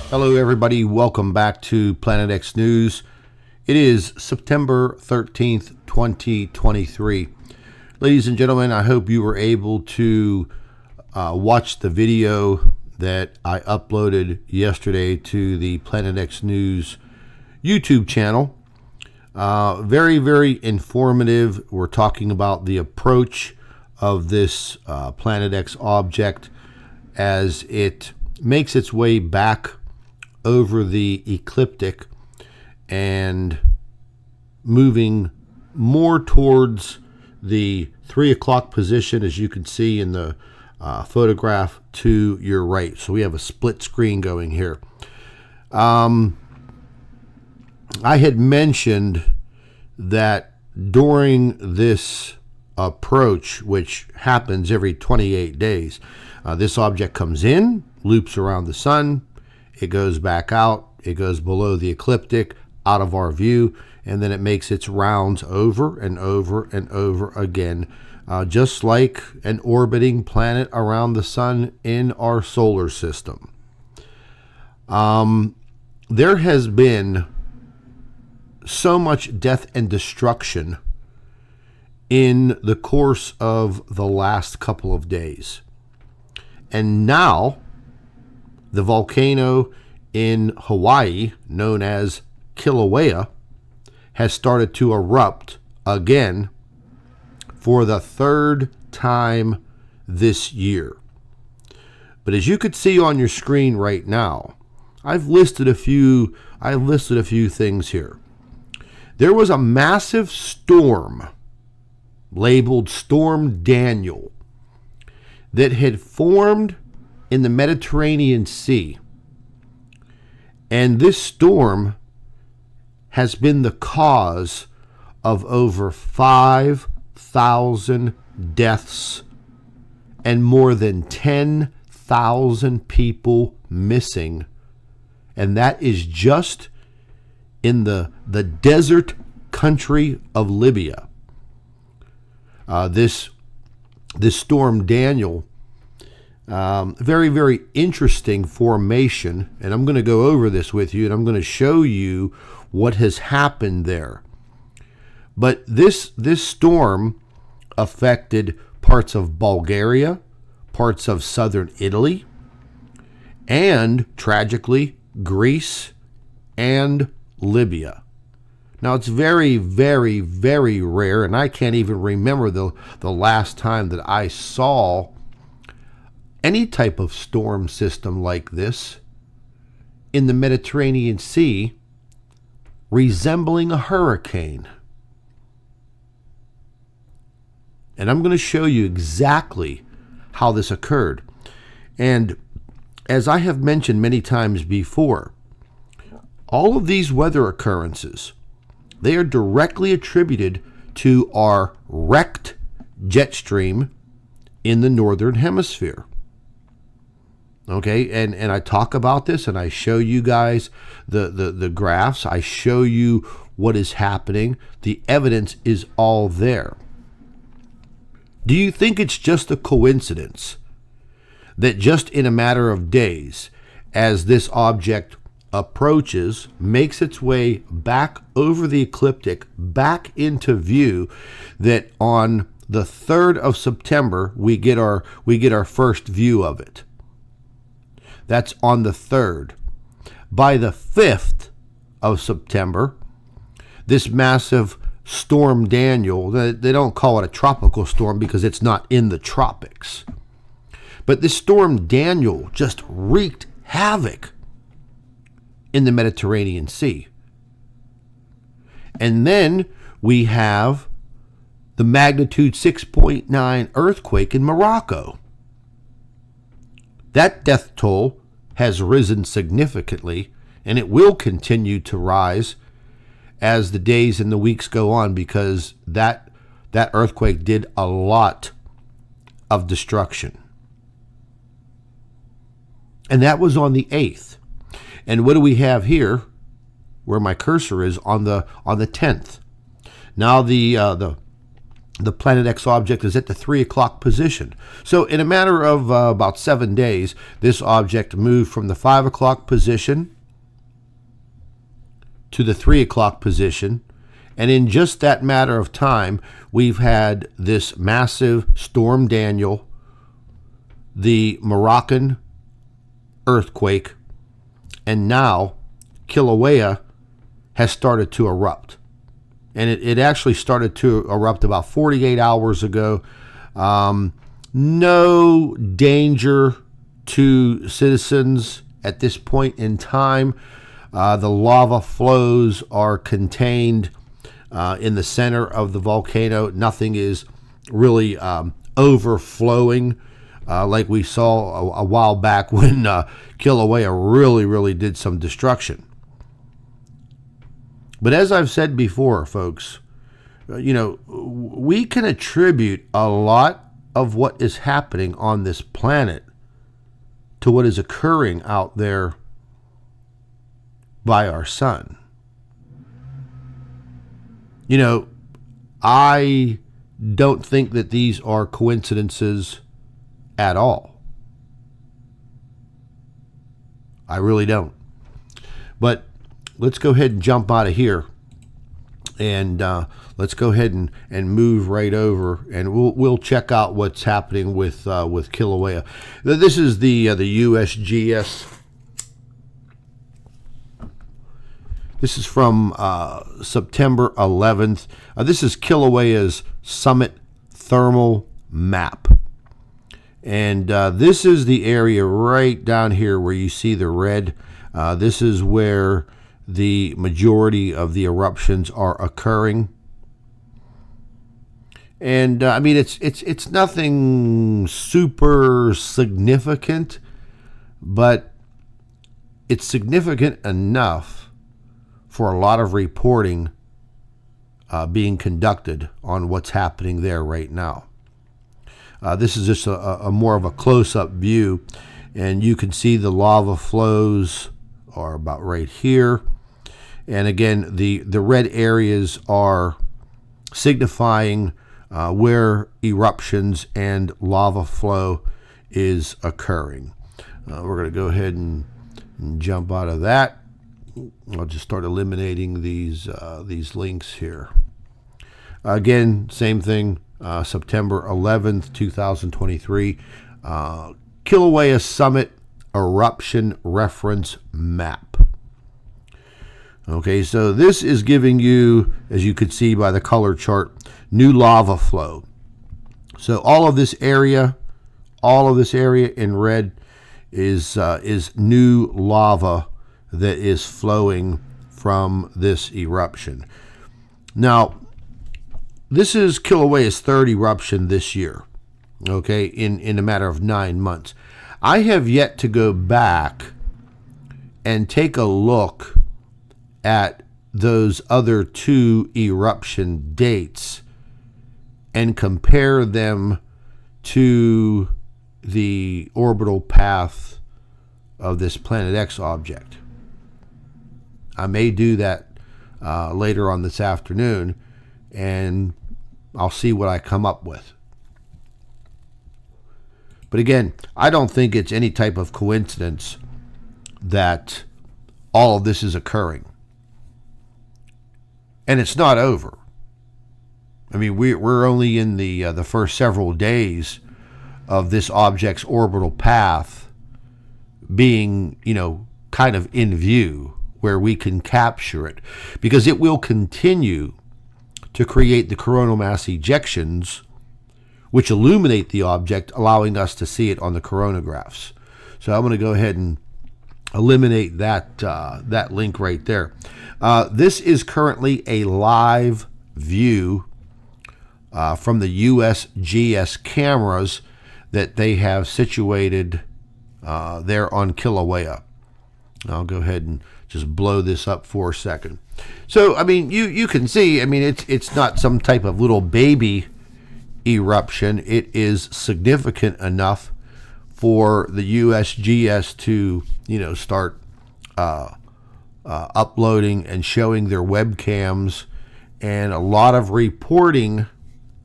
Hello everybody, welcome back to Planet X News. It is September 13th, 2023. Ladies and gentlemen, I hope you were able to watch the video that I uploaded yesterday to the Planet X News YouTube channel. Very, very informative. We're talking about the approach of this Planet X object as it makes its way back over the ecliptic and moving more towards the 3 o'clock position, as you can see in the photograph to your right. So we have a split screen going here. I had mentioned that during this approach, which happens every 28 days, this object comes in, loops around the sun, it goes back out, it goes below the ecliptic, out of our view, and then it makes its rounds over and over and over again, just like an orbiting planet around the sun in our solar system. There has been so much death and destruction in the course of the last couple of days. And now, the volcano in Hawaii, known as Kilauea, has started to erupt again for the third time this year. But as you could see on your screen right now, I've listed a few things here. There was a massive storm labeled Storm Daniel that had formed in the Mediterranean Sea. And this storm has been the cause of over 5,000 deaths and more than 10,000 people missing. And that is just in the desert country of Libya. This Storm Daniel, very, very interesting formation, and I'm going to go over this with you, and I'm going to show you what has happened there. But this storm affected parts of Bulgaria, parts of southern Italy, and tragically Greece and Libya. Now, it's very, very, very rare, and I can't even remember the last time that I saw any type of storm system like this in the Mediterranean Sea resembling a hurricane. And I'm going to show you exactly how this occurred. And as I have mentioned many times before, all of these weather occurrences, they are directly attributed to our wrecked jet stream in the northern hemisphere. Okay, and I talk about this and I show you guys the graphs. I show you what is happening. The evidence is all there. Do you think it's just a coincidence that just in a matter of days, as this object approaches, makes its way back over the ecliptic, back into view, that on the 3rd of September we get our first view of it? That's on the 3rd. By the 5th of September, this massive Storm Daniel, they don't call it a tropical storm because it's not in the tropics, but this Storm Daniel just wreaked havoc in the Mediterranean Sea. And then we have the magnitude 6.9 earthquake in Morocco. That death toll has risen significantly, and it will continue to rise as the days and the weeks go on, because that earthquake did a lot of destruction. And that was on the 8th. And what do we have here, where my cursor is, on the 10th? Now the the Planet X object is at the 3 o'clock position. So in a matter of about 7 days, this object moved from the 5 o'clock position to the 3 o'clock position. And in just that matter of time, we've had this massive Storm Daniel, the Moroccan earthquake, and now Kilauea has started to erupt. And it actually started to erupt about 48 hours ago. No danger to citizens at this point in time. The lava flows are contained in the center of the volcano. Nothing is really overflowing like we saw a while back when Kilauea really did some destruction. But as I've said before, folks, we can attribute a lot of what is happening on this planet to what is occurring out there by our sun. I don't think that these are coincidences at all. I really don't. But let's go ahead and jump out of here, and let's go ahead and move right over, and we'll check out what's happening with Kilauea. This is the USGS. This is from September 11th. This is Kilauea's summit thermal map. And this is the area right down here where you see the red. This is where the majority of the eruptions are occurring. And I mean, it's nothing super significant, but it's significant enough for a lot of reporting being conducted on what's happening there right now. This is just a more of a close-up view, and you can see the lava flows are about right here. And again, the red areas are signifying where eruptions and lava flow is occurring. We're going to go ahead and jump out of that. I'll just start eliminating these links here. Again, same thing, September 11th, 2023. Kilauea Summit Eruption Reference Map. Okay, so this is giving you, as you could see by the color chart, new lava flow. So all of this area in red is new lava that is flowing from this eruption. Now, this is Kilauea's third eruption this year, okay, in a matter of 9 months. I have yet to go back and take a look at those other two eruption dates and compare them to the orbital path of this Planet X object. I may do that later on this afternoon, and I'll see what I come up with. But again, I don't think it's any type of coincidence that all of this is occurring. And it's not over. I mean, we're only in the first several days of this object's orbital path being, kind of in view, where we can capture it, because it will continue to create the coronal mass ejections, which illuminate the object, allowing us to see it on the coronagraphs. So I'm going to go ahead and eliminate that link right there. This is currently a live view from the USGS cameras that they have situated there on Kilauea. I'll go ahead and just blow this up for a second. So, I mean, you can see, I mean, it's not some type of little baby eruption. It is significant enough for the USGS to, start uploading and showing their webcams, and a lot of reporting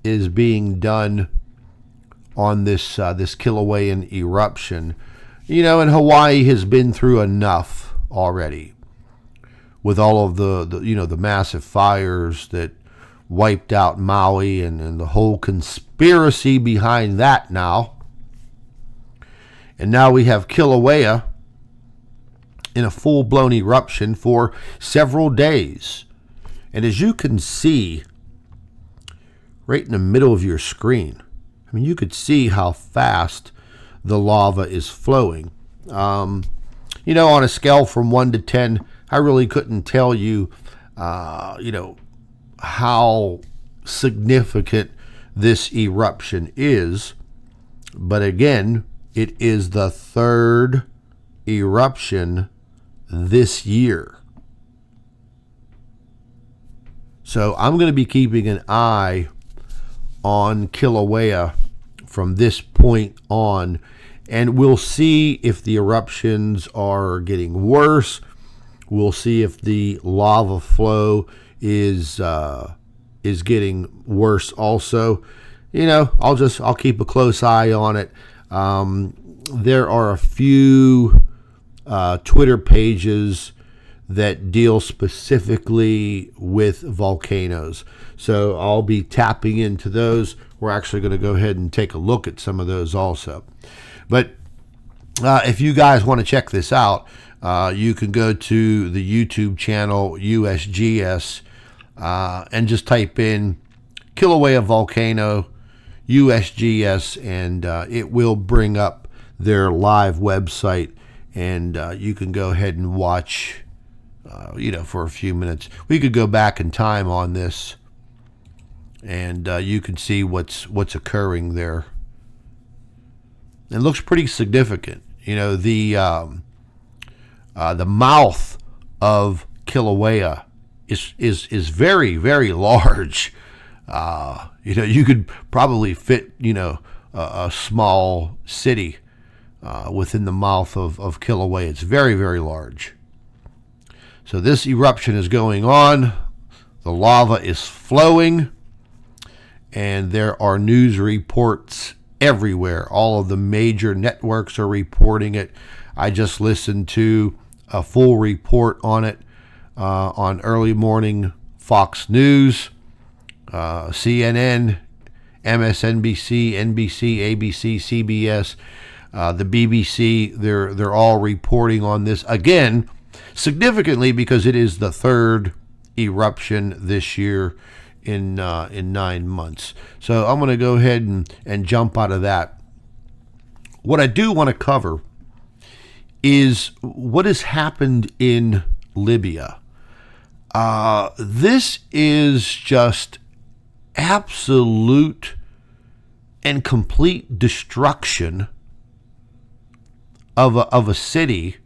is being done on this this Kilauean eruption. And Hawaii has been through enough already with all of the massive fires that wiped out Maui and the whole conspiracy behind that now. And now we have Kilauea in a full-blown eruption for several days. And as you can see, right in the middle of your screen, you could see how fast the lava is flowing. On a scale from 1 to 10, I really couldn't tell you, how significant this eruption is. But again, it is the third eruption this year. So I'm going to be keeping an eye on Kilauea from this point on, and we'll see if the eruptions are getting worse. We'll see if the lava flow is getting worse also. I'll keep a close eye on it. There are a few Twitter pages that deal specifically with volcanoes, so I'll be tapping into those. We're actually going to go ahead and take a look at some of those also. But if you guys want to check this out, you can go to the YouTube channel USGS and just type in Kilauea Volcano USGS, and it will bring up their live website, and you can go ahead and watch for a few minutes. We could go back in time on this, and you can see what's occurring there. It looks pretty significant. The mouth of Kilauea is very, very large. You could probably fit a small city within the mouth of Kilauea. It's very, very large. So this eruption is going on. The lava is flowing, and there are news reports everywhere. All of the major networks are reporting it. I just listened to a full report on it on early morning Fox News, CNN, MSNBC, NBC, ABC, CBS, the BBC. They're all reporting on this again, significantly because it is the third eruption this year in 9 months. So I'm going to go ahead and jump out of that. What I do want to cover is what has happened in Libya. This is just absolute and complete destruction of a city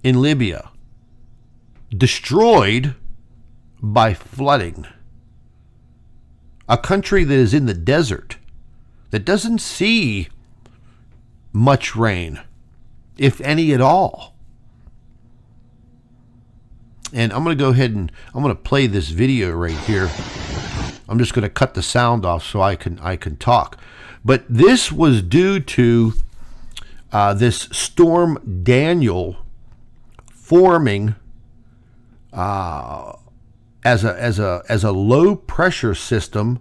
in Libya, destroyed by flooding. A country that is in the desert, that doesn't see much rain, if any at all. And I'm going to go ahead and I'm going to play this video right here. I'm just going to cut the sound off so I can talk. But this was due to this storm Daniel forming as a low pressure system,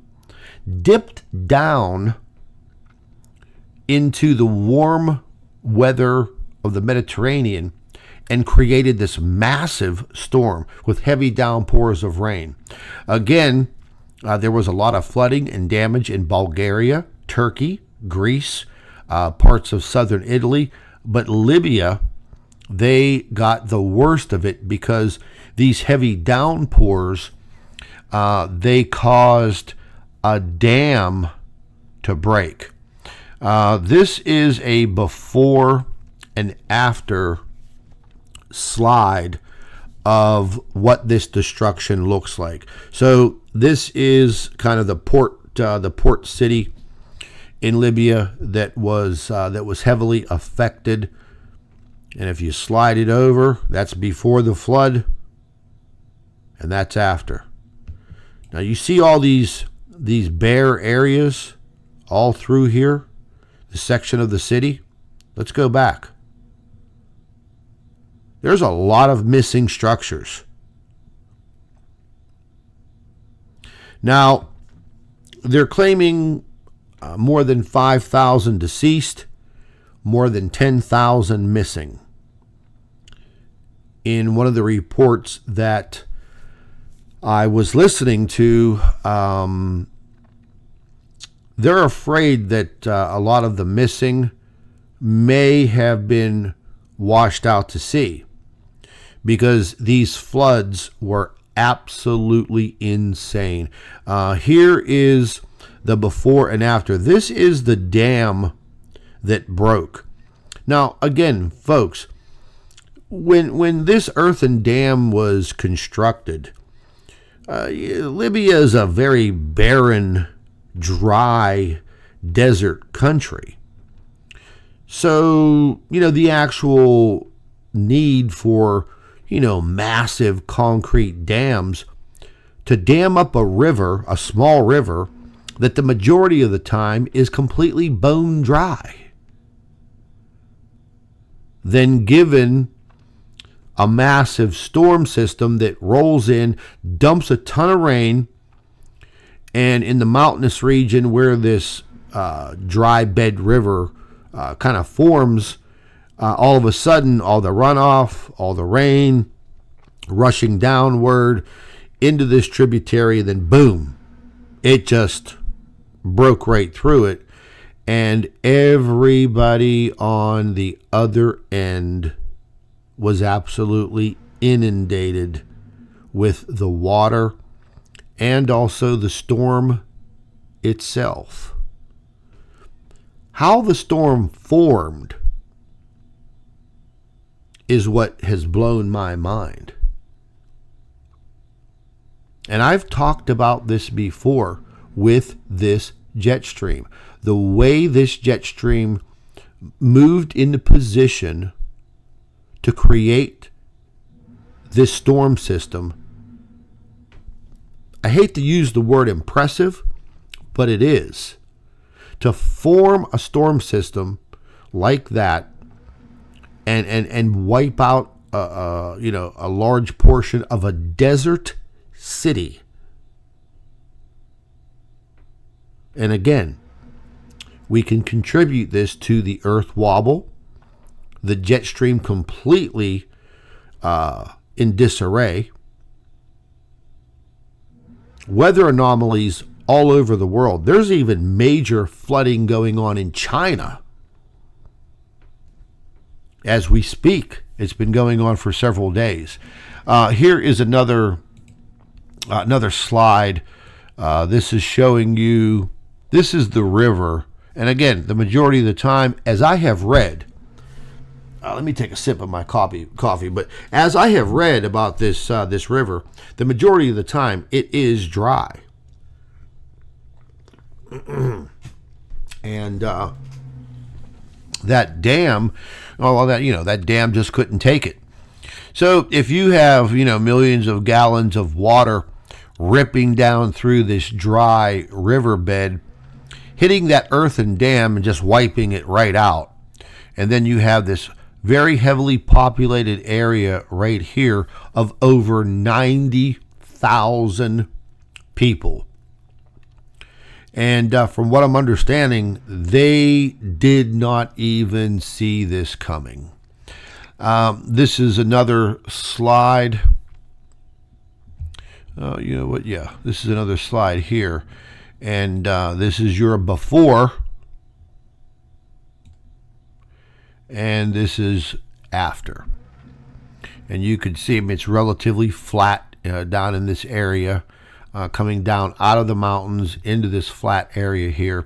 dipped down into the warm weather of the Mediterranean and created this massive storm with heavy downpours of rain. Again, there was a lot of flooding and damage in Bulgaria, Turkey, Greece, parts of southern Italy, but Libya, they got the worst of it because these heavy downpours, they caused a dam to break. This is a before and after slide of what this destruction looks like. So this is kind of the port city in Libya that was heavily affected. And if you slide it over, that's before the flood, and that's after. Now you see all these these bare areas all through here, the section of the city. Let's go back. There's a lot of missing structures. Now, they're claiming more than 5,000 deceased, more than 10,000 missing. In one of the reports that I was listening to, they're afraid that a lot of the missing may have been washed out to sea because these floods were absolutely insane. Here is the before and after. This is the dam that broke. Now, again, folks, when this earthen dam was constructed, Libya is a very barren, dry desert country. So, the actual need for, massive concrete dams to dam up a river, a small river, that the majority of the time is completely bone dry. Then given a massive storm system that rolls in, dumps a ton of rain, and in the mountainous region where this dry bed river kind of forms, all of a sudden, all the runoff, all the rain rushing downward into this tributary, then boom, it just broke right through it. And everybody on the other end was absolutely inundated with the water and also the storm itself. How the storm formed is what has blown my mind. And I've talked about this before with this jet stream. The way this jet stream moved into position to create this storm system. I hate to use the word impressive, but it is. To form a storm system like that and wipe out a large portion of a desert city. And again, we can contribute this to the earth wobble, the jet stream completely in disarray, weather anomalies all over the world. There's even major flooding going on in China as we speak. It's been going on for several days. Here is another slide. This is showing you, this is the river. And again, the majority of the time, as I have read, let me take a sip of my coffee. But as I have read about this river, the majority of the time it is dry, and that dam, that dam just couldn't take it. So if you have millions of gallons of water ripping down through this dry riverbed, hitting that earthen dam and just wiping it right out, and then you have this very heavily populated area right here of over 90,000 people. And from what I'm understanding, they did not even see this coming. This is another slide. You know what? Yeah, this is another slide here. And this is your before. And this is after. And you can see it's relatively flat down in this area, coming down out of the mountains into this flat area here.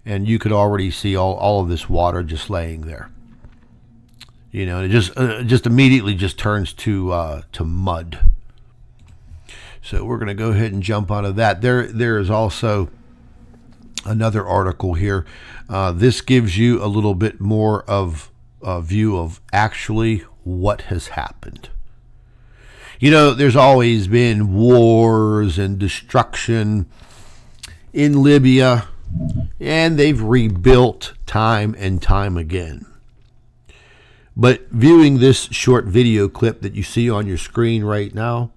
And you could already see all of this water just laying there. It just immediately just turns to mud. So we're going to go ahead and jump onto that. There is also another article here. This gives you a little bit more of a view of actually what has happened. There's always been wars and destruction in Libya, and they've rebuilt time and time again. But viewing this short video clip that you see on your screen right now,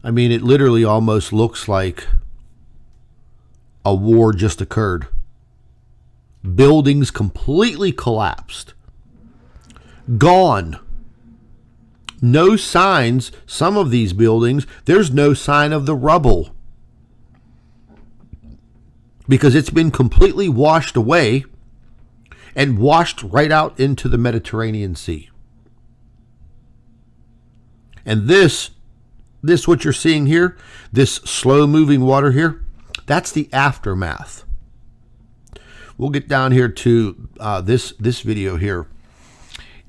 I mean, it literally almost looks like a war just occurred. Buildings completely collapsed. Gone. No signs, some of these buildings, there's no sign of the rubble, because it's been completely washed away and washed right out into the Mediterranean Sea. And this what you're seeing here, this slow moving water here, that's the aftermath. We'll get down here to this video here.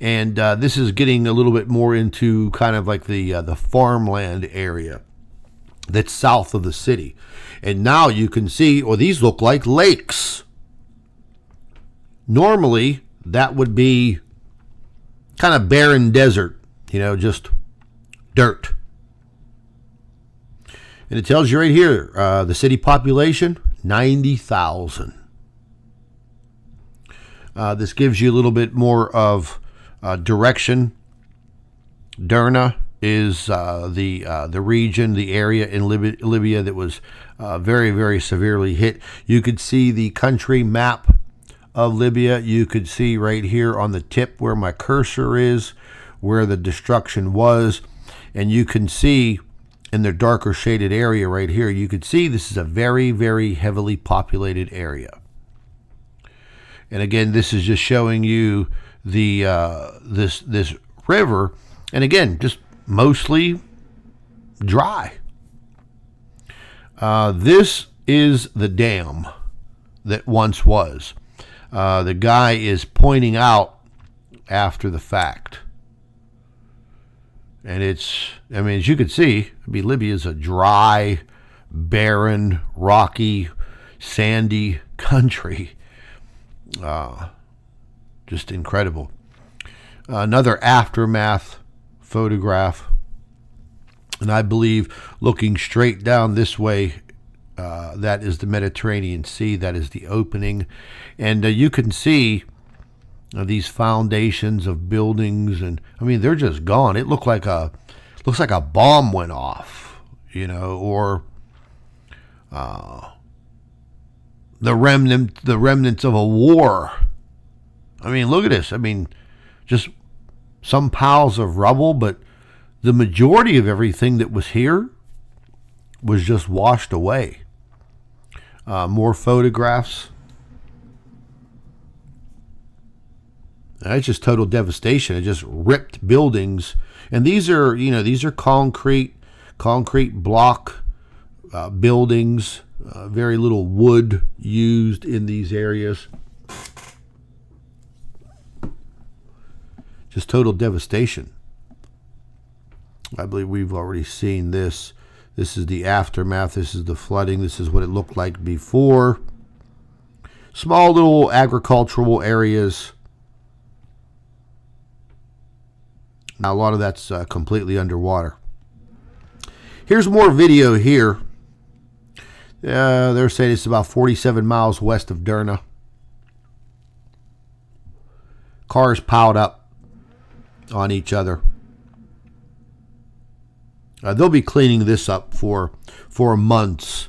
And this is getting a little bit more into kind of like the farmland area that's south of the city. And now you can see, or these look like lakes. Normally, that would be kind of barren desert, just dirt. And it tells you right here, the city population, 90,000. This gives you a little bit more of direction. Derna is the region, the area in Libya that was very, very severely hit. You could see the country map of Libya. You could see right here on the tip where my cursor is, where the destruction was. And you can see in the darker shaded area right here, you could see this is a very, very heavily populated area. And again, this is just showing you the this river, and again, just mostly dry. This is the dam that once was. The guy is pointing out after the fact. And it's, I mean, as you can see, Libya is a dry, barren, rocky, sandy country. Just incredible. Another aftermath photograph. And I believe looking straight down this way, that is the Mediterranean Sea. That is the opening. And you can see these foundations of buildings. And I mean, they're just gone. It looks like a bomb went off, or the remnants of a war. I mean, look at this. I mean, just some piles of rubble, but the majority of everything that was here was just washed away. More photographs. It's just total devastation. It just ripped buildings, and these are concrete block buildings. Very little wood used in these areas. Just total devastation. I believe we've already seen this. This is the aftermath. This is the flooding. This is what it looked like before. Small little agricultural areas. Now a lot of that's completely underwater. Here's more video here. They're saying it's about 47 miles west of Derna. Cars piled up on each other. They'll be cleaning this up for months,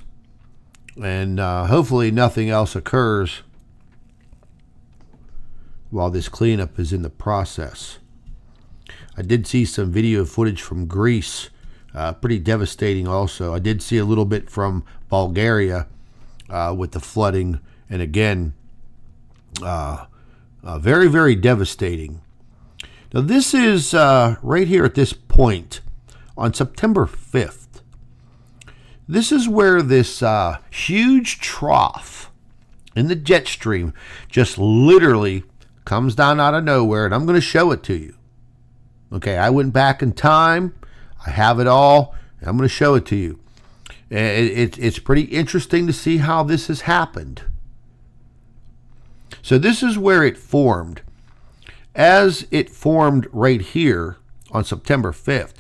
and hopefully nothing else occurs while this cleanup is in the process. I did see some video footage from Greece, pretty devastating also. I did see a little bit from Bulgaria with the flooding, and again, very, very devastating. Now this is right here at this point on September 5th. This is where this huge trough in the jet stream just literally comes down out of nowhere, and I'm going to show it to you. Okay, I went back in time. I have it all. And I'm going to show it to you. It's pretty interesting to see how this has happened. So this is where it formed. As it formed right here on September 5th,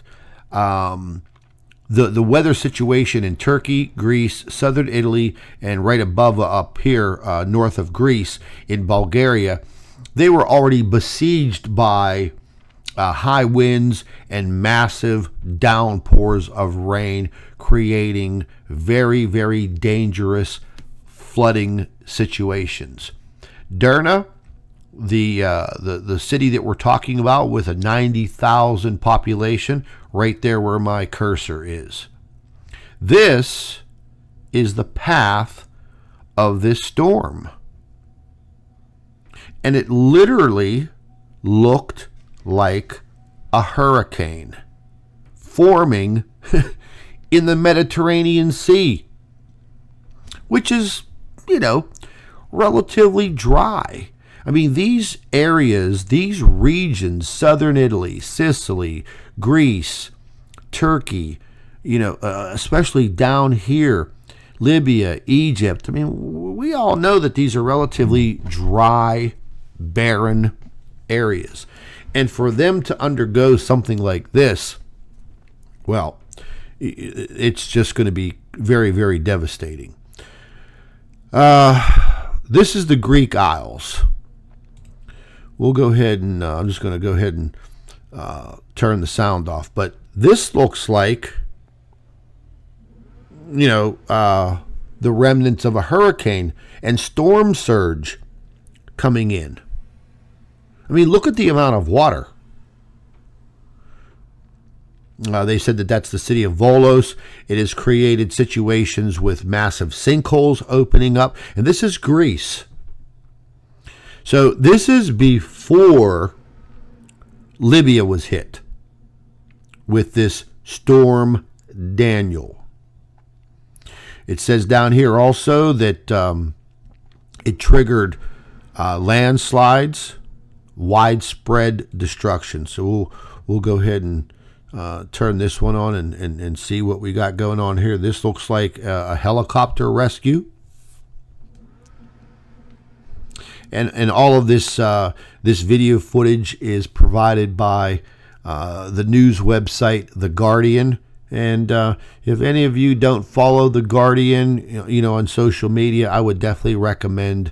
the weather situation in Turkey, Greece, southern Italy, and right above up here, north of Greece, in Bulgaria, they were already besieged by high winds and massive downpours of rain, creating very, very dangerous flooding situations. Derna, the city that we're talking about with a 90,000 population, right there where my cursor is. This is the path of this storm. And it literally looked like a hurricane forming in the Mediterranean Sea, which is, relatively dry. I mean, these areas, these regions, southern Italy, Sicily, Greece, Turkey, especially down here, Libya, Egypt. I mean, we all know that these are relatively dry, barren areas. And for them to undergo something like this, well, it's just going to be very, very devastating. This is the Greek Isles. We'll go ahead and I'm just going to go ahead and turn the sound off. But this looks like, the remnants of a hurricane and storm surge coming in. I mean, look at the amount of water. They said that that's the city of Volos. It has created situations with massive sinkholes opening up. And this is Greece. So this is before Libya was hit with this storm Daniel. It says down here also that it triggered landslides, widespread destruction. So we'll go ahead and turn this one on and see what we got going on here. This looks like a helicopter rescue. And all of this this video footage is provided by the news website The Guardian. And if any of you don't follow The Guardian, on social media, I would definitely recommend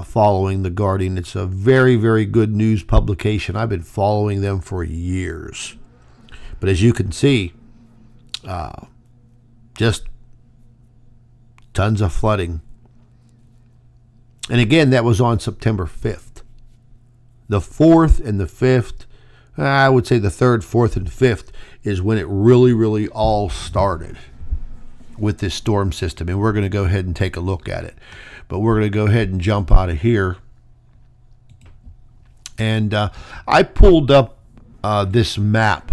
following The Guardian. It's a very, very good news publication. I've been following them for years. But as you can see, just tons of flooding. And again, that was on September 5th. The 4th and the 5th, I would say the 3rd, 4th, and 5th is when it really, really all started with this storm system. And we're going to go ahead and take a look at it. But we're going to go ahead and jump out of here. And I pulled up this map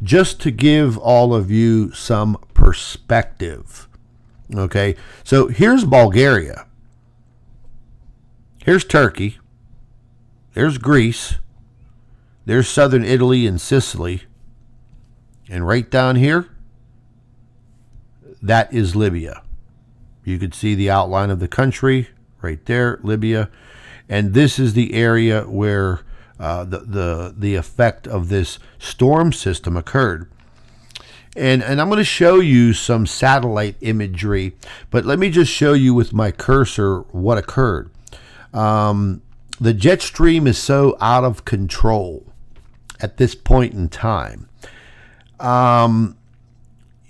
just to give all of you some perspective. Okay, so here's Bulgaria. Here's Turkey. There's Greece. There's southern Italy and Sicily. And right down here, that is Libya. You could see the outline of the country right there, Libya. And this is the area where the effect of this storm system occurred. And I'm going to show you some satellite imagery, but let me just show you with my cursor what occurred. The jet stream is so out of control at this point in time.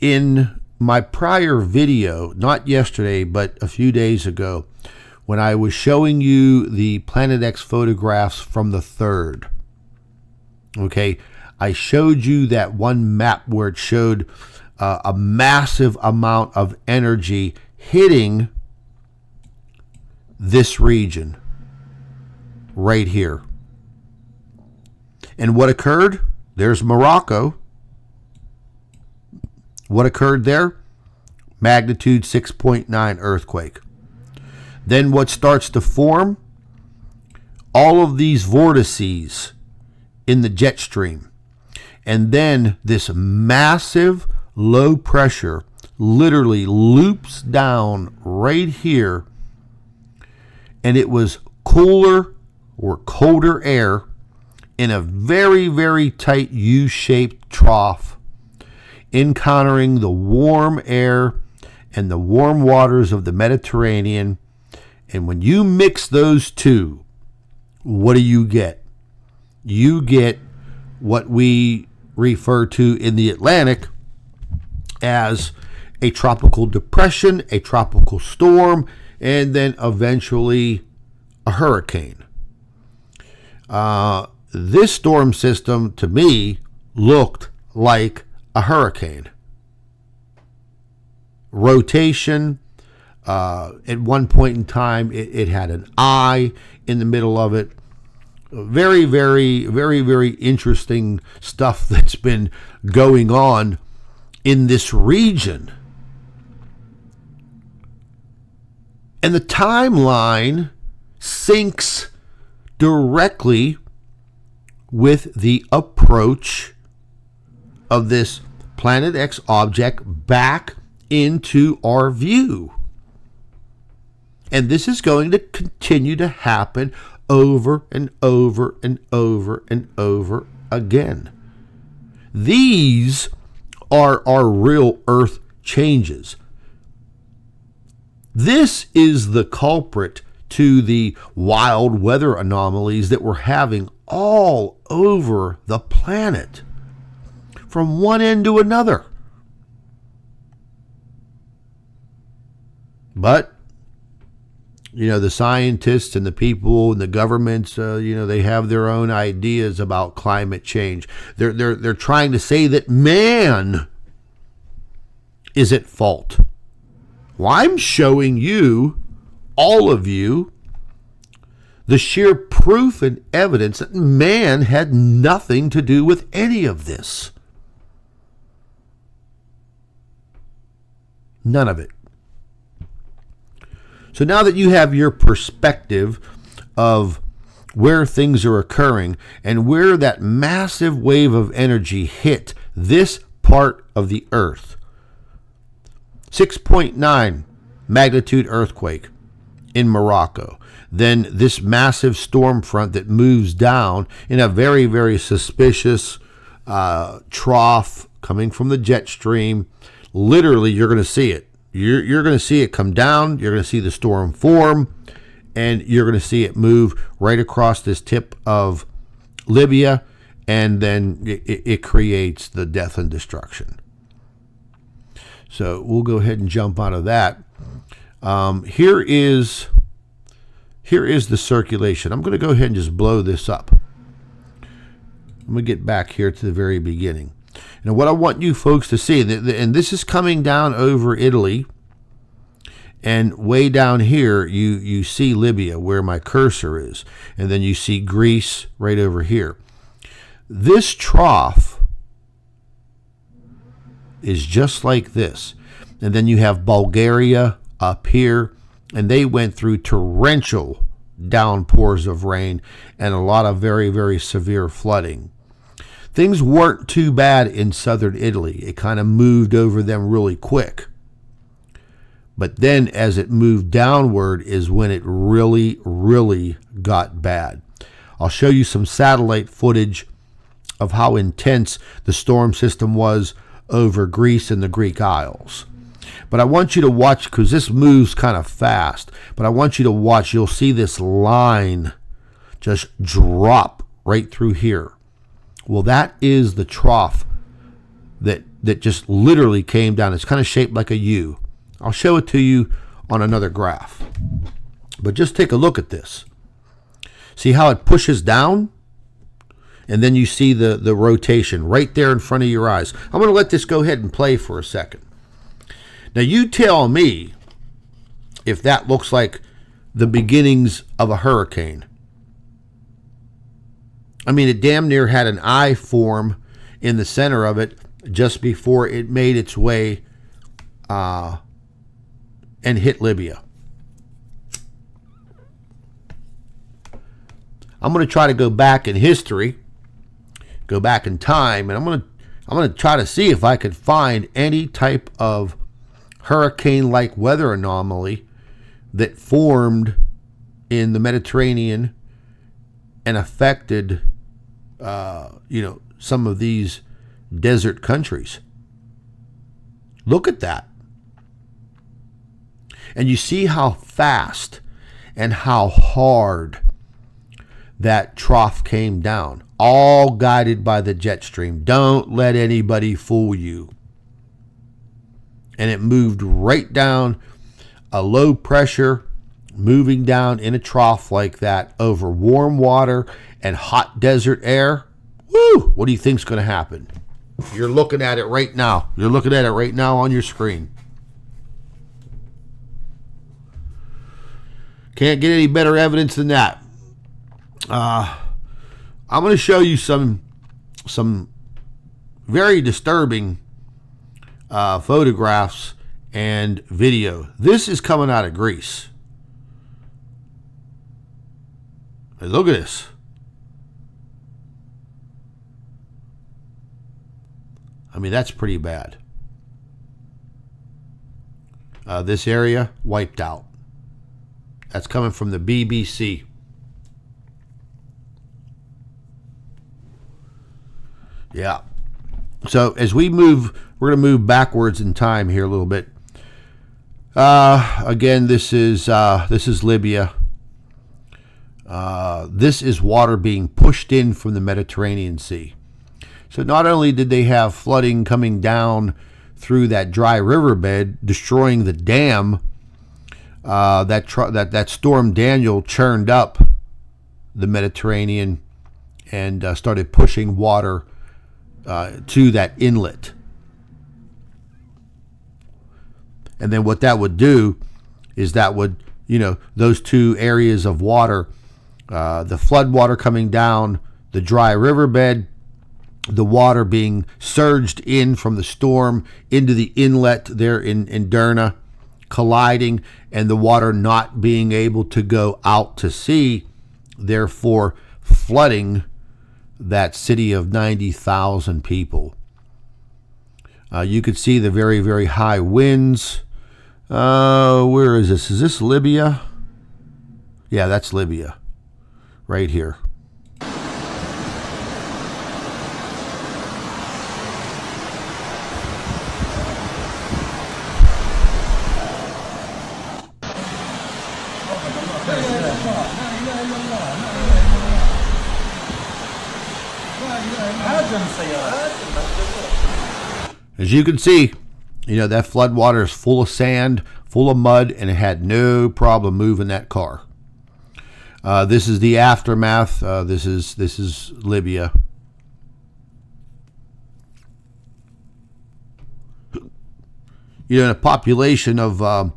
In my prior video, not yesterday, but a few days ago, when I was showing you the Planet X photographs from the 3rd, okay, I showed you that one map where it showed a massive amount of energy hitting this region right here. And what occurred? There's Morocco. What occurred there? Magnitude 6.9 earthquake. Then what starts to form? All of these vortices in the jet stream. And then this massive low pressure literally loops down right here. And it was cooler or colder air in a very, very tight U-shaped trough encountering the warm air and the warm waters of the Mediterranean. And when you mix those two, what do you get? You get what we refer to in the Atlantic as a tropical depression, a tropical storm, and then eventually a hurricane. This storm system, to me, looked like a hurricane. Rotation. At one point in time, it had an eye in the middle of it. Very, very, very, very interesting stuff that's been going on in this region. And the timeline syncs directly with the approach of this Planet X object back into our view. And this is going to continue to happen over and over and over and over again. These are our real Earth changes. This is the culprit to the wild weather anomalies that we're having all over the planet, from one end to another. But the scientists and the people and the governments, they have their own ideas about climate change. They're trying to say that man is at fault. Well, I'm showing you, all of you, the sheer proof and evidence that man had nothing to do with any of this. None of it. So now that you have your perspective of where things are occurring and where that massive wave of energy hit this part of the Earth, 6.9 magnitude earthquake in Morocco, then this massive storm front that moves down in a very, very suspicious trough coming from the jet stream. Literally, you're going to see it. You're going to see it come down. You're going to see the storm form, and you're going to see it move right across this tip of Libya, and then it creates the death and destruction. So we'll go ahead and jump out of that. Here is the circulation. I'm going to go ahead and just blow this up. I'm going to get back here to the very beginning. Now, what I want you folks to see, and this is coming down over Italy, and way down here, you see Libya, where my cursor is, and then you see Greece right over here. This trough is just like this. And then you have Bulgaria up here, and they went through torrential downpours of rain and a lot of very, very severe flooding. Things weren't too bad in southern Italy. It kind of moved over them really quick. But then as it moved downward is when it really, really got bad. I'll show you some satellite footage of how intense the storm system was over Greece and the Greek Isles. But I want you to watch, because this moves kind of fast, but I want you to watch. You'll see this line just drop right through here. Well, that is the trough that just literally came down. It's kind of shaped like a U. I'll show it to you on another graph. But just take a look at this. See how it pushes down? And then you see the rotation right there in front of your eyes. I'm going to let this go ahead and play for a second. Now you tell me if that looks like the beginnings of a hurricane. I mean, it damn near had an eye form in the center of it just before it made its way and hit Libya. I'm going to try to go back in history, go back in time, and I'm going to try to see if I could find any type of hurricane-like weather anomaly that formed in the Mediterranean and affected, some of these desert countries. Look at that. And you see how fast and how hard that trough came down, all guided by the jet stream. Don't let anybody fool you. And it moved right down, a low pressure, moving down in a trough like that over warm water and hot desert air. Woo! What do you think's going to happen? You're looking at it right now. You're looking at it right now on your screen. Can't get any better evidence than that. I'm going to show you some very disturbing photographs and video. This is coming out of Greece. Hey, look at this. I mean, that's pretty bad. This area wiped out. That's coming from the BBC. Yeah. So as we move, we're going to move backwards in time here a little bit. Again, this is Libya. This is water being pushed in from the Mediterranean Sea. So not only did they have flooding coming down through that dry riverbed, destroying the dam, that storm Daniel churned up the Mediterranean and started pushing water to that inlet. And then what that would do is that would, those two areas of water, the flood water coming down the dry riverbed, the water being surged in from the storm into the inlet there in Derna, colliding, and the water not being able to go out to sea, therefore flooding that city of 90,000 people. You could see the very, very high winds. Where is this? Is this Libya? Yeah, that's Libya. Right here. As you can see, that flood water is full of sand, full of mud, and it had no problem moving that car. This is the aftermath. This is Libya. In a population of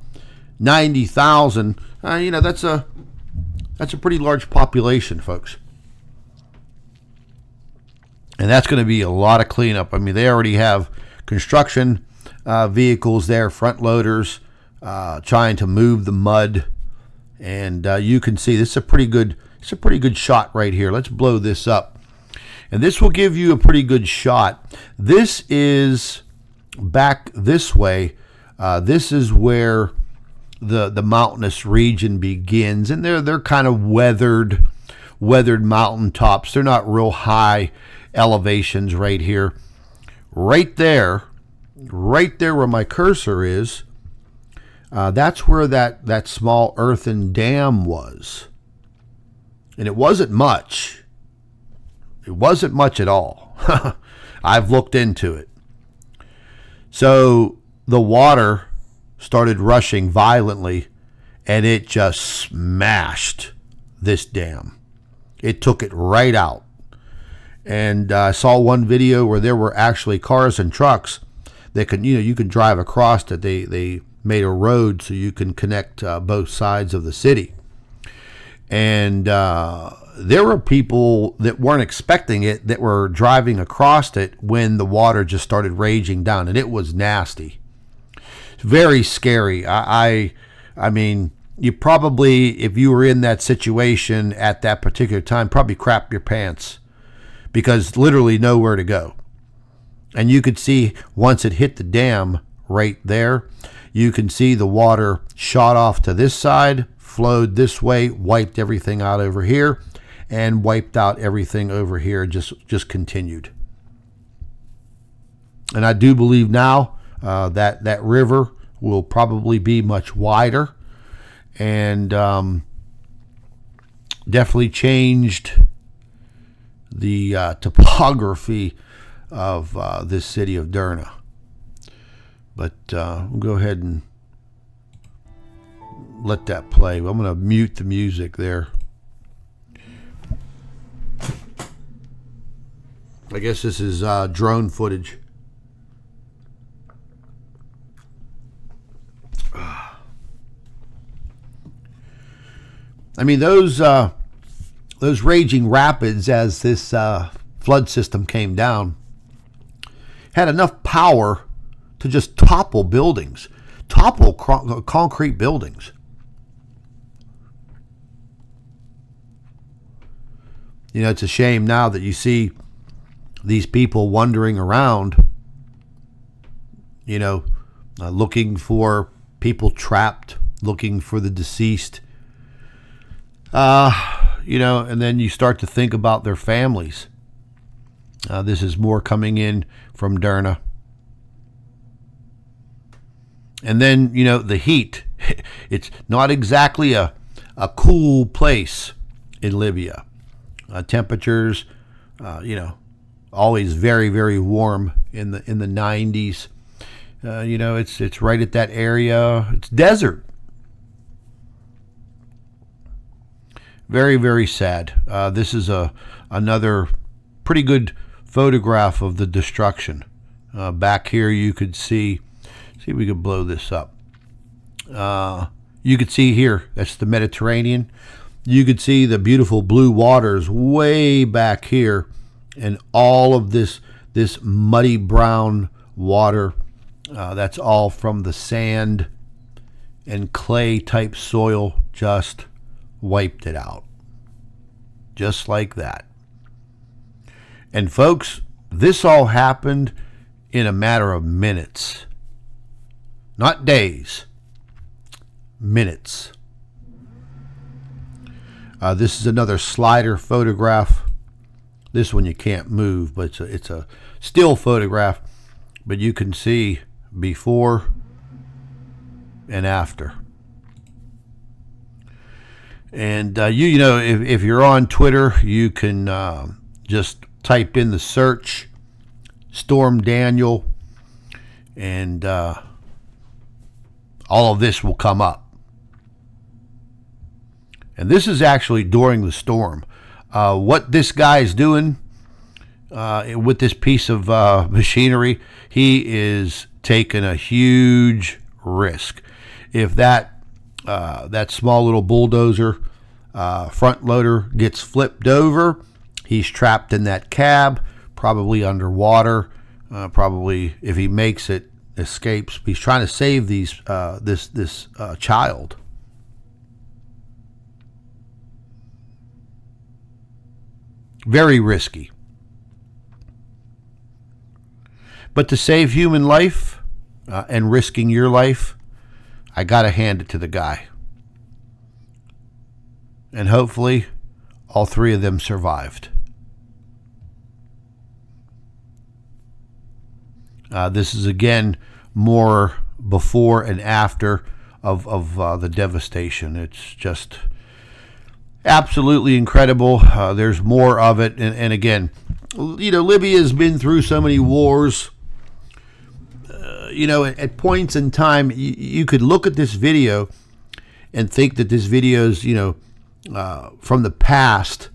90,000, that's a pretty large population, folks. And that's going to be a lot of cleanup. I mean, they already have construction vehicles there, front loaders, trying to move the mud. And you can see this is a pretty good shot right here. Let's blow this up. And this will give you a pretty good shot. This is back this way. This is where the mountainous region begins. And they're kind of weathered mountaintops. They're not real high elevations right here. Right there where my cursor is, that's where that small earthen dam was. And it wasn't much. It wasn't much at all. I've looked into it. So the water started rushing violently, and it just smashed this dam. It took it right out. And I saw one video where there were actually cars and trucks that could, you could drive across it. They made a road so you can connect both sides of the city. And there were people that weren't expecting it that were driving across it when the water just started raging down, and it was nasty. It's very scary. I mean, you probably, if you were in that situation at that particular time, probably crap your pants, because literally nowhere to go. And you could see once it hit the dam right there, you can see the water shot off to this side, flowed this way, wiped everything out over here, and wiped out everything over here, just continued. And I do believe now, That river will probably be much wider, and definitely changed the topography of this city of Derna. But we'll go ahead and let that play. I'm going to mute the music there. I guess this is drone footage. I mean, those raging rapids as this flood system came down had enough power to just topple buildings, topple concrete buildings. You know, it's a shame now that you see these people wandering around, you know, looking for people trapped, looking for the deceased. You know, and then you start to think about their families. This is more coming in from Derna. And then, you know, the heat. It's not exactly a cool place in Libya. Temperatures, you know, always very, very warm in the 90s. You know, it's right at that area. It's desert. Very, very sad. This is another pretty good photograph of the destruction. Back here you could see if we could blow this up. You could see here, that's the Mediterranean. You could see the beautiful blue waters way back here, and all of this muddy brown water. That's all from the sand and clay type soil just wiped it out. Just like that. And folks, this all happened in a matter of minutes. Not days. Minutes. This is another slider photograph. This one you can't move, but it's a still photograph. But you can see before and after. And you know, if you're on Twitter, you can just type in the search Storm Daniel, and all of this will come up. And this is actually during the storm. What this guy is doing with this piece of machinery, he is taking a huge risk. If that small little bulldozer front loader gets flipped over, he's trapped in that cab, probably underwater. Probably, if he makes it, escapes. He's trying to save this child. Very risky. But to save human life and risking your life, I got to hand it to the guy. And hopefully, all three of them survived. This is, again, more before and after of the devastation. It's just absolutely incredible. There's more of it. And again, you know, Libya has been through so many wars. You know, at points in time, you could look at this video and think that this video is, you know, from the past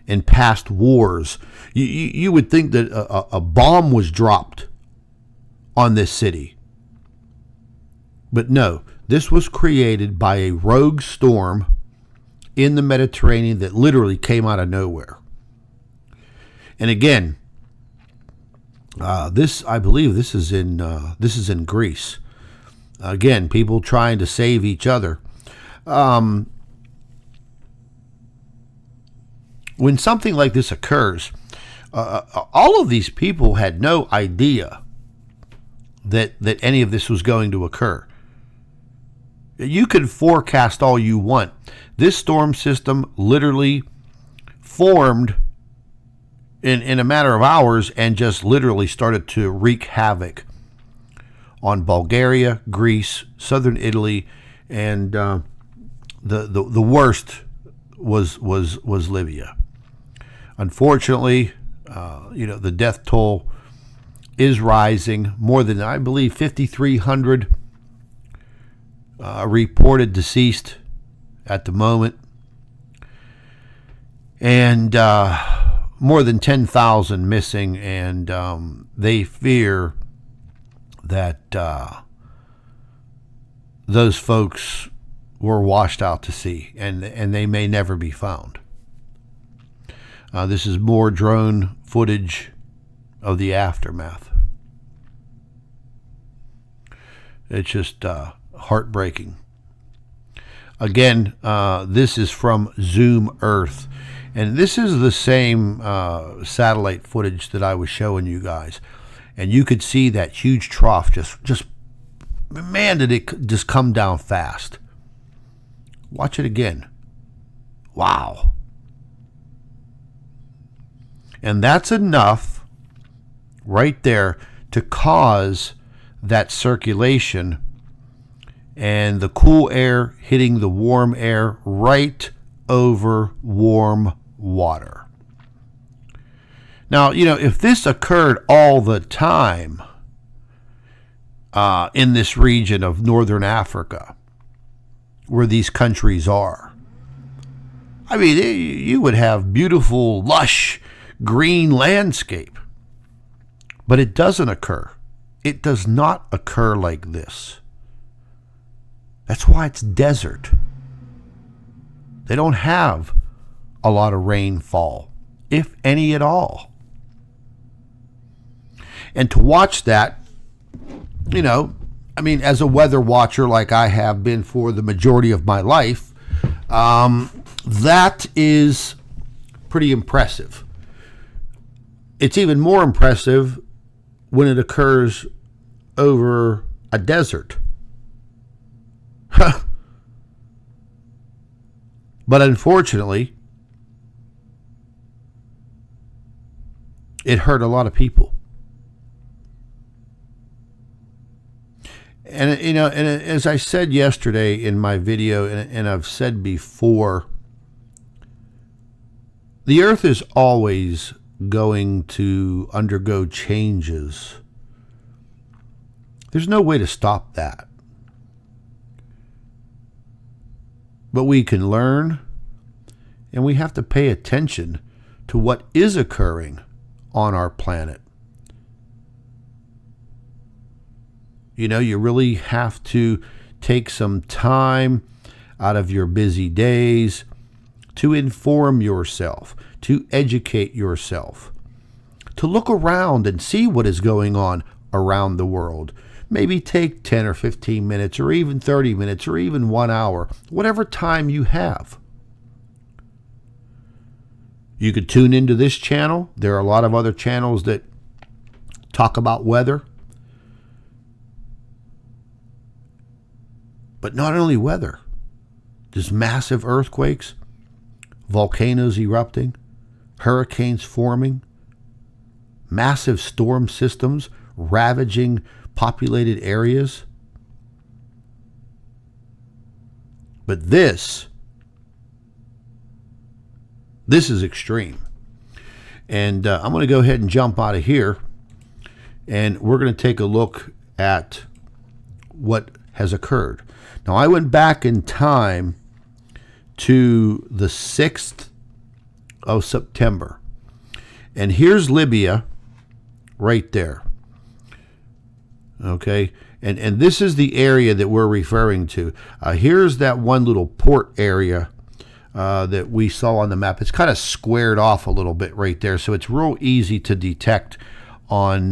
and past wars. You would think that a bomb was dropped on this city. But no, this was created by a rogue storm in the Mediterranean that literally came out of nowhere. And again, I believe this is in Greece. Again, people trying to save each other. When something like this occurs, all of these people had no idea that any of this was going to occur. You can forecast all you want. This storm system literally formed in a matter of hours and just literally started to wreak havoc on Bulgaria, Greece, southern Italy, and the worst was Libya. Unfortunately, the death toll is rising. More than, I believe, 5,300 reported deceased at the moment, and more than 10,000 missing, and they fear that those folks were washed out to sea, and they may never be found. This is more drone footage of the aftermath. It's just heartbreaking. Again, this is from Zoom Earth, and this is the same satellite footage that I was showing you guys, and you could see that huge trough just man, did it just come down fast. Watch it again. Wow. And that's enough right there to cause that circulation and the cool air hitting the warm air right over warm water. Now, if this occurred all the time in this region of northern Africa, where these countries are, I mean, you would have beautiful, lush, green landscape. But it doesn't occur. It does not occur like this. That's why it's desert. They don't have a lot of rainfall, if any at all. And to watch that, as a weather watcher like I have been for the majority of my life, that is pretty impressive. It's even more impressive when it occurs over a desert. But unfortunately, it hurt a lot of people. And, and as I said yesterday in my video, and I've said before, the earth is always going to undergo changes. There's no way to stop that. But we can learn, and we have to pay attention to what is occurring on our planet. You really have to take some time out of your busy days to inform yourself, to educate yourself, to look around and see what is going on around the world. Maybe take 10 or 15 minutes or even 30 minutes or even 1 hour, whatever time you have. You could tune into this channel. There are a lot of other channels that talk about weather. But not only weather. There's massive earthquakes, volcanoes erupting, hurricanes forming, massive storm systems ravaging populated areas. But this is extreme. And I'm going to go ahead and jump out of here, and we're going to take a look at what has occurred. Now, I went back in time to the 6th of September. And here's Libya right there. Okay? And this is the area that we're referring to. Here's that one little port area that we saw on the map. It's kind of squared off a little bit right there, so it's real easy to detect on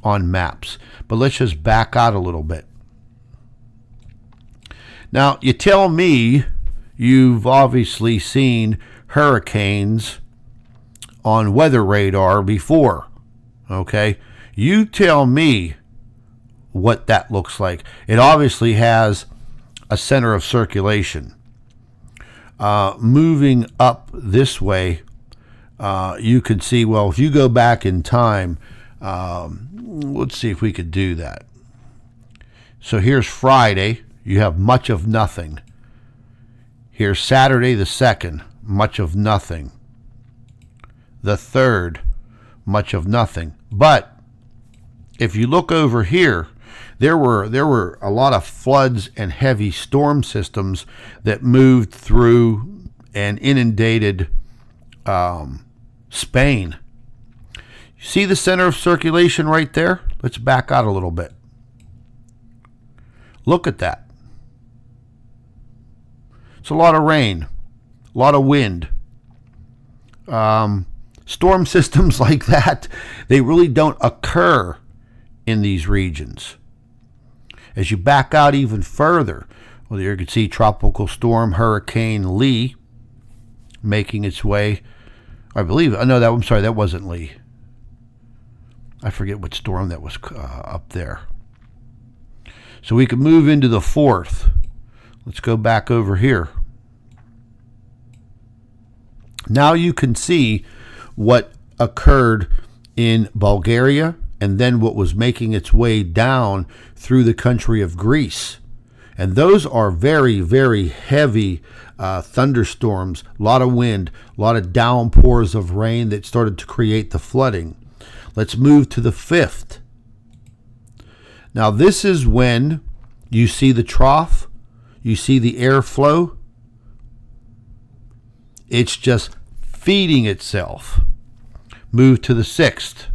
maps. But let's just back out a little bit. Now, you tell me you've obviously seen hurricanes on weather radar before, okay? You tell me what that looks like. It obviously has a center of circulation. Moving up this way, you could see, well, if you go back in time, let's see if we could do that. So here's Friday. You have much of nothing. Here's Saturday the 2nd. Much of nothing. The 3rd. Much of nothing. But if you look over here, there were a lot of floods and heavy storm systems that moved through and inundated Spain. See the center of circulation right there? Let's back out a little bit. Look at that. It's a lot of rain, a lot of wind. Storm systems like that, they really don't occur in these regions. As you back out even further, well, you can see Tropical Storm Hurricane Lee making its way. I believe, I'm sorry, that wasn't Lee. I forget what storm that was up there. So we can move into the 4th. Let's go back over here. Now you can see what occurred in Bulgaria and then what was making its way down through the country of Greece. And those are very, very heavy thunderstorms, a lot of wind, a lot of downpours of rain that started to create the flooding. Let's move to the 5th. Now this is when you see the trough, you see the airflow. It's just feeding itself. Move to the 6th.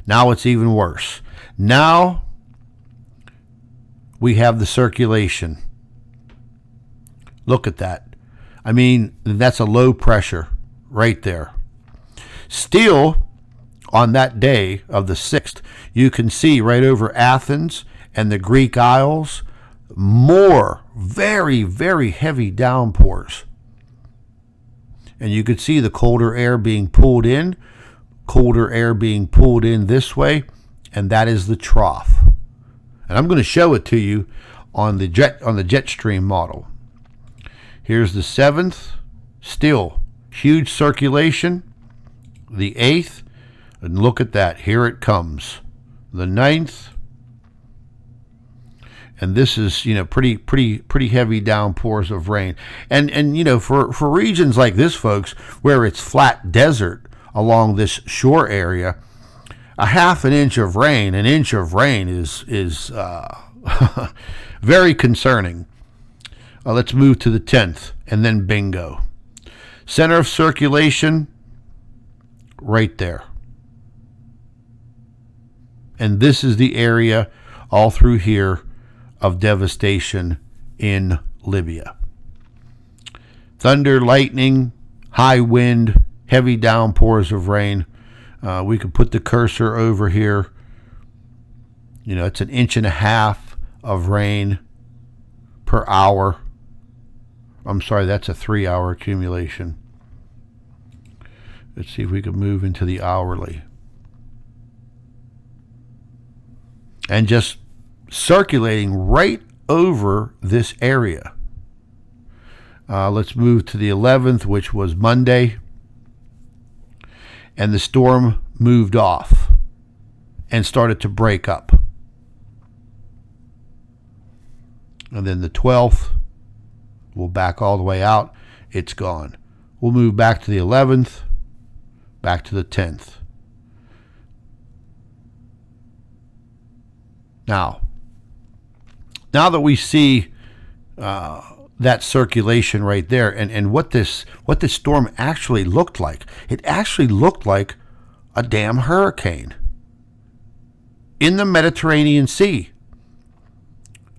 Now it's even worse. Now we have the circulation. Look at that. I mean, that's a low pressure right there. Still, on that day of the 6th, you can see right over Athens and the Greek Isles, more very, very heavy downpours. And you could see the colder air being pulled in this way, and that is the trough. And I'm going to show it to you on the jet stream model. Here's the 7th, still huge circulation. The 8th, and look at that, here it comes. The 9th, and this is, pretty heavy downpours of rain. And for regions like this, folks, where it's flat desert along this shore area, a half an inch of rain is very concerning. Let's move to the 10th, and then bingo. Center of circulation, right there. And this is the area all through here of devastation in Libya. Thunder, lightning, high wind, heavy downpours of rain. We could put the cursor over here. It's 1.5 inches of rain per hour. I'm sorry, that's a 3-hour accumulation. Let's see if we can move into the hourly. And just circulating right over this area. Let's move to the 11th, which was Monday. And the storm moved off and started to break up. And then the 12th, we'll back all the way out. It's gone. We'll move back to the 11th, back to the 10th. Now that we see that circulation right there, and what this storm actually looked like, it actually looked like a damn hurricane in the Mediterranean Sea,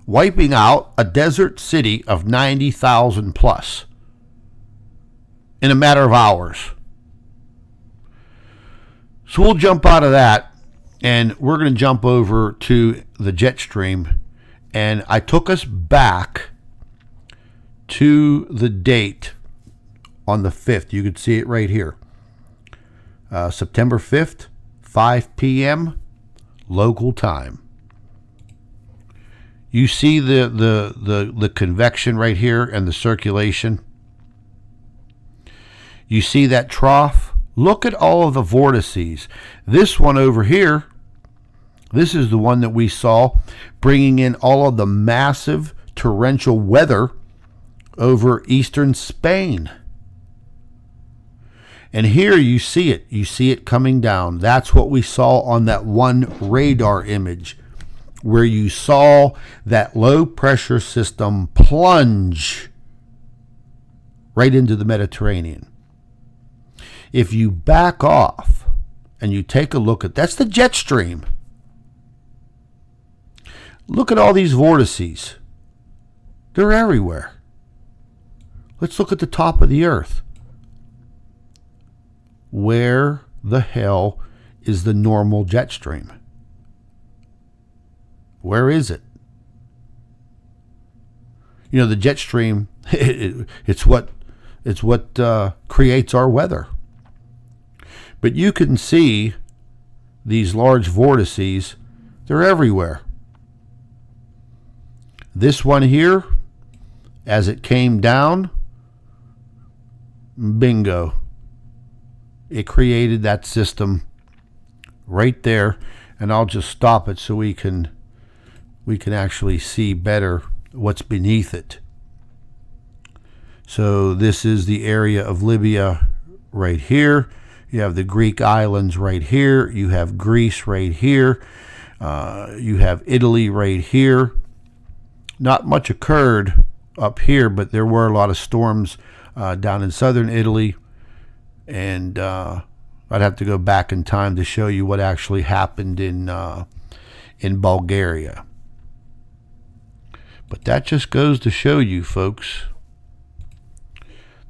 wiping out a desert city of 90,000 plus in a matter of hours. So we'll jump out of that, and we're going to jump over to the jet stream, and I took us back to the date on the 5th. You can see it right here. September 5th, 5 p.m. local time. You see the convection right here and the circulation. You see that trough? Look at all of the vortices. This one over here This is the one that we saw bringing in all of the massive torrential weather over eastern Spain. And here you see it. You see it coming down. That's what we saw on that one radar image, where you saw that low pressure system plunge right into the Mediterranean. If you back off and you take a look at, that's the jet stream. Look at all these vortices. They're everywhere. Let's look at the top of the earth. Where the hell is the normal jet stream? Where is it? You know, the jet stream, it's what creates our weather. But you can see these large vortices, they're everywhere. This one here, as it came down, bingo. It created that system right there, and I'll just stop it so we can actually see better what's beneath it. So this is the area of Libya right here. You have the Greek islands right here. You have Greece right here. You have Italy right here. Not much occurred up here, but there were a lot of storms down in southern Italy. And I'd have to go back in time to show you what actually happened in Bulgaria. But that just goes to show you, folks,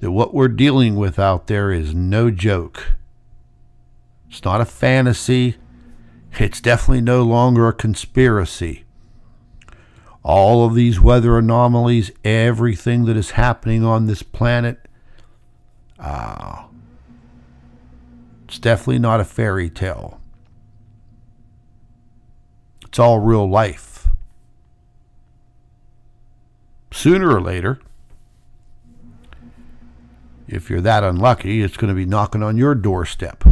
that what we're dealing with out there is no joke. It's not a fantasy. It's definitely no longer a conspiracy. All of these weather anomalies, everything that is happening on this planet, it's definitely not a fairy tale. It's all real life. Sooner or later, if you're that unlucky, it's going to be knocking on your doorstep.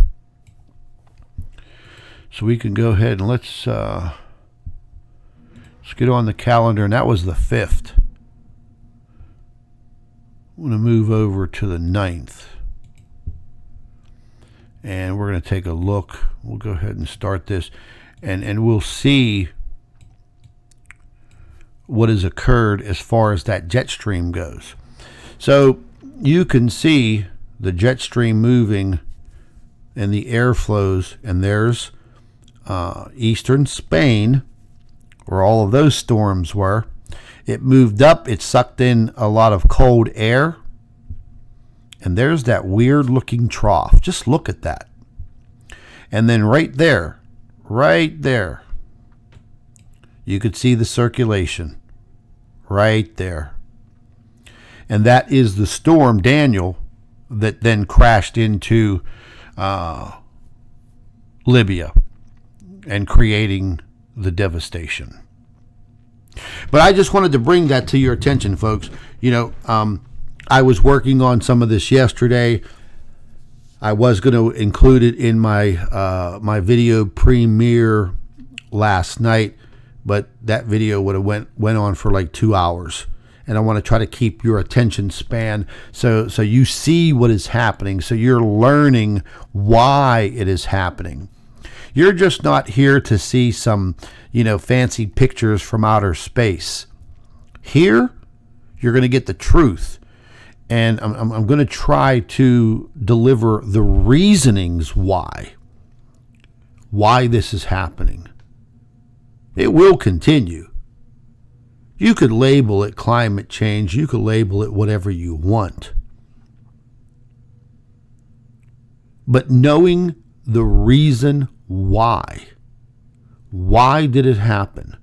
So we can go ahead and let's get on the calendar, and that was the 5th. I'm going to move over to the 9th. And we're going to take a look. We'll go ahead and start this, and we'll see what has occurred as far as that jet stream goes. So you can see the jet stream moving and the airflows, and there's eastern Spain, where all of those storms were. It moved up, it sucked in a lot of cold air, and there's that weird looking trough. Just look at that. And then right there, you could see the circulation right there. And that is the storm Daniel that then crashed into Libya and creating the devastation. But I just wanted to bring that to your attention, folks. You know, I was working on some of this yesterday. I was going to include it in my my video premiere last night, but that video would have went on for like 2 hours. And I want to try to keep your attention span so you see what is happening, so you're learning why it is happening. You're just not here to see some, fancy pictures from outer space. Here, you're going to get the truth. And I'm going to try to deliver the reasonings why this is happening. It will continue. You could label it climate change. You could label it whatever you want. But knowing the reason why did it happen?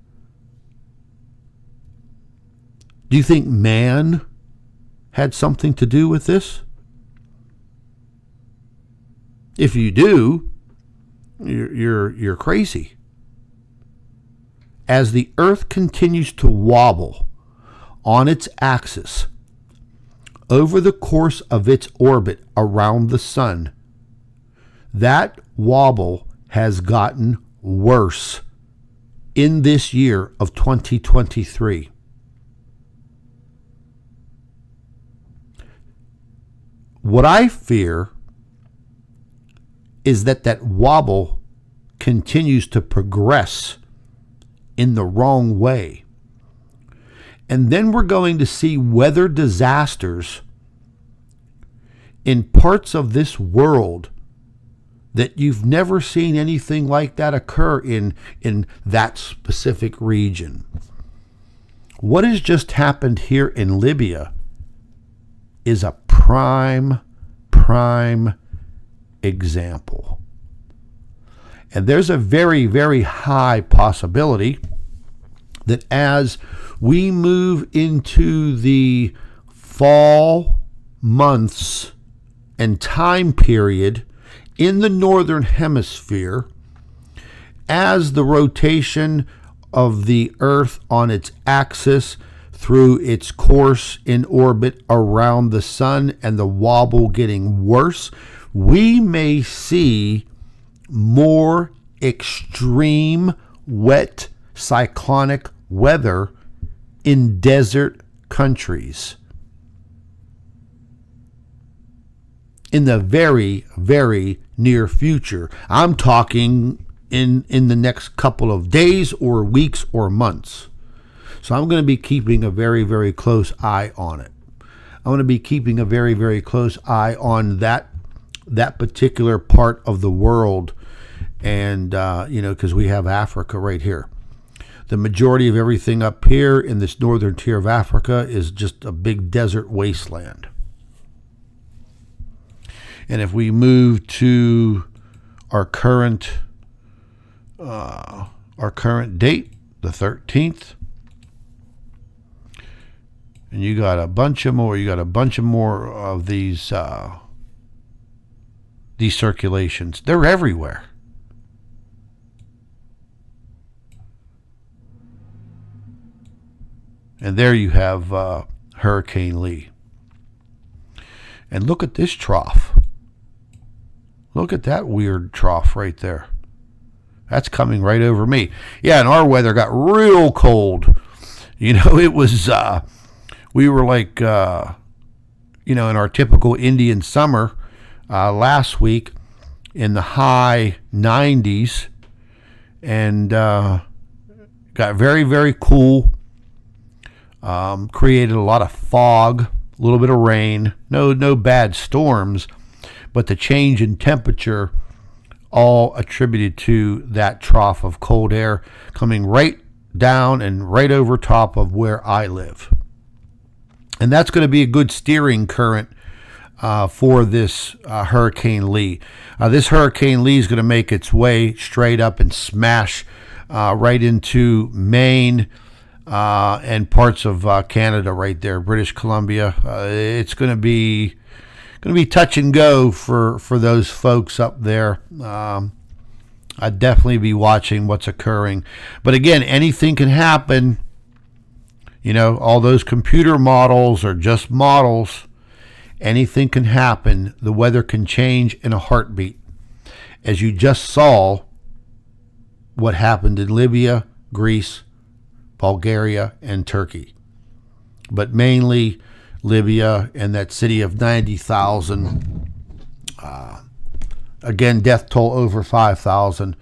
Do you think man had something to do with this? If you do, you're crazy. As the Earth continues to wobble on its axis over the course of its orbit around the sun, that wobble has gotten worse in this year of 2023. What I fear is that wobble continues to progress in the wrong way. And then we're going to see weather disasters in parts of this world that you've never seen anything like that occur in that specific region. What has just happened here in Libya is a prime example. And there's a very, very high possibility that as we move into the fall months and time period in the northern hemisphere, as the rotation of the Earth on its axis through its course in orbit around the sun and the wobble getting worse, we may see more extreme wet cyclonic weather in desert countries in the very, very near future. I'm talking in the next couple of days or weeks or months. So I'm going to be keeping a very, very close eye on it. I'm going to be keeping a very, very close eye on that particular part of the world. And, because we have Africa right here. The majority of everything up here in this northern tier of Africa is just a big desert wasteland. And if we move to our current date, the 13th, and you got a bunch of more of these circulations. They're everywhere. And there you have Hurricane Lee. And look at this trough. Look at that weird trough right there. That's coming right over me. Yeah, and our weather got real cold. It was, we were like, in our typical Indian summer last week in the high 90s, and got very, very cool. Created a lot of fog, a little bit of rain, no bad storms, but the change in temperature all attributed to that trough of cold air coming right down and right over top of where I live. And that's going to be a good steering current for this Hurricane Lee. This Hurricane Lee is going to make its way straight up and smash right into Maine, and parts of Canada right there, British Columbia. It's going to be touch and go for those folks up there. I'd definitely be watching what's occurring. But again, anything can happen. All those computer models are just models. Anything can happen. The weather can change in a heartbeat. As you just saw what happened in Libya, Greece, Bulgaria, and Turkey. But mainly Libya and that city of 90,000. Again, death toll over 5,000.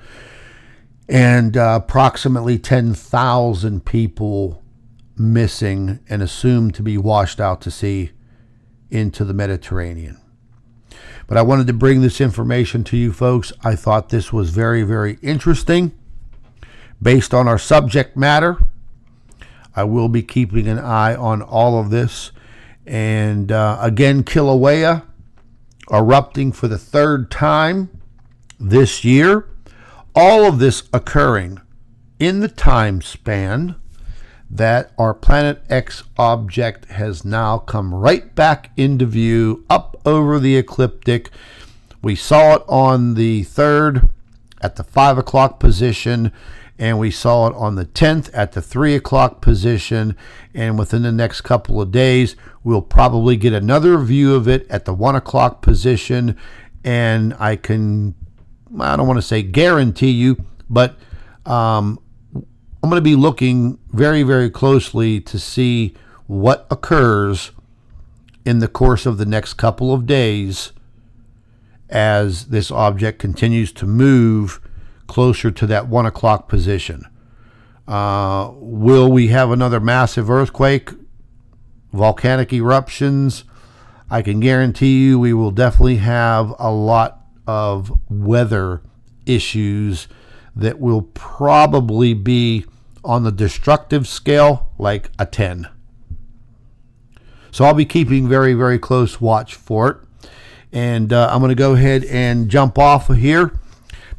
And approximately 10,000 people missing and assumed to be washed out to sea into the Mediterranean. But I wanted to bring this information to you folks. I thought this was very, very interesting. Based on our subject matter, I will be keeping an eye on all of this. And again, Kilauea erupting for the third time this year. All of this occurring in the time span that our Planet X object has now come right back into view up over the ecliptic. We saw it on the 3rd at the 5 o'clock position, and we saw it on the 10th at the 3 o'clock position, and within the next couple of days we'll probably get another view of it at the 1 o'clock position. And I don't want to say guarantee you, but I'm going to be looking very, very closely to see what occurs in the course of the next couple of days as this object continues to move closer to that 1 o'clock position. Will we have another massive earthquake, volcanic eruptions? I can guarantee you we will definitely have a lot of weather issues that will probably be on the destructive scale, like a 10. So I'll be keeping very, very close watch for it. And I'm going to go ahead and jump off of here.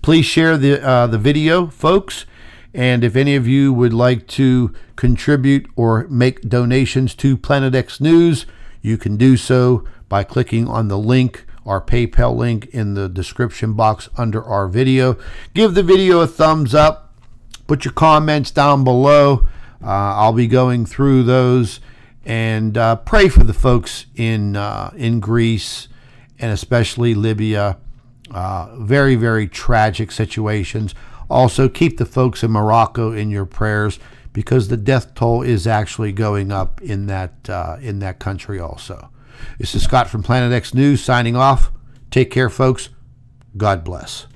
Please share the video, folks. And if any of you would like to contribute or make donations to Planet X News, you can do so by clicking on the link, our PayPal link, in the description box under our video. Give the video a thumbs up. Put your comments down below. I'll be going through those, and pray for the folks in Greece and especially Libya. Very, very tragic situations. Also, keep the folks in Morocco in your prayers, because the death toll is actually going up in that country also. This is Scott from Planet X News signing off. Take care, folks. God bless.